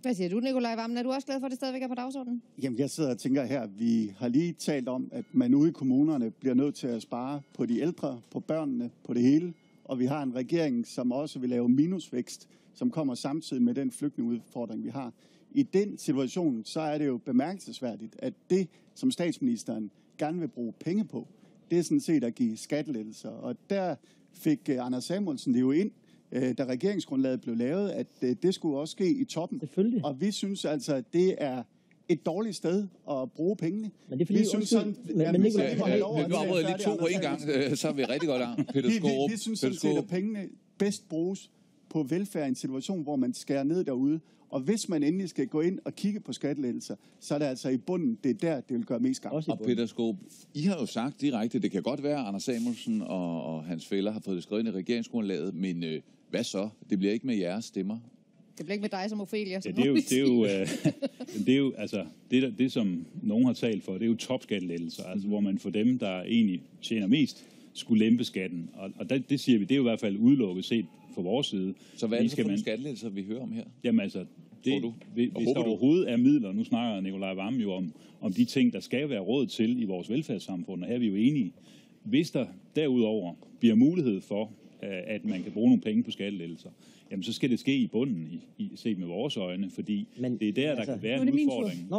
Hvad siger du, Nicolai Wammen? Er du også glad for, at det stadigvæk er på dagsordenen? Jamen, jeg sidder og tænker her, vi har lige talt om, at man ude i kommunerne bliver nødt til at spare på de ældre, på børnene, på det hele. Og vi har en regering, som også vil lave minusvækst, som kommer samtidig med den flygtningeudfordring, vi har. I den situation, så er det jo bemærkelsesværdigt, at det, som statsministeren gerne vil bruge penge på, det er sådan set at give skattelettelser. Og der fik Anders Samuelsen det jo ind, da regeringsgrundlaget blev lavet, at det skulle også ske i toppen. Og vi synes altså, at det er et dårligt sted at bruge pengene. Men det er fordi, vi synes sådan, nu afbryder jeg lige 2 på en gang, så er vi rigtig godt lang. Peter Skaarup. Vi synes sådan set, at pengene bedst bruges på velfærd i en situation, hvor man skærer ned derude. Og hvis man endelig skal gå ind og kigge på skattelettelser, så er det altså i bunden, det er der, det vil gøre mest gavn. Og Peter Skaarup, I har jo sagt direkte, det kan godt være, at Anders Samuelsen og hans fæller har fået det skrevet ind i regeringsgrundlaget, men hvad så? Det bliver ikke med jeres stemmer. Det bliver ikke med dig som Ophelia. Ja, det som nogen har talt for, det er jo topskattelettelser, altså hvor man for dem, der egentlig tjener mest, skulle lempe skatten. Og det siger vi, det er jo i hvert fald udelukket set fra vores side. Så hvad er det for nogle skattelettelser, vi hører om her? Jamen altså, hvis der overhovedet er midler, nu snakker Nicolai Wammen jo om de ting, der skal være råd til i vores velfærdssamfund, og her er vi jo enige. Hvis der derudover bliver mulighed for, at man kan bruge nogle penge på skattelettelser, jamen så skal det ske i bunden, set med vores øjne, fordi det er der kan være en udfordring.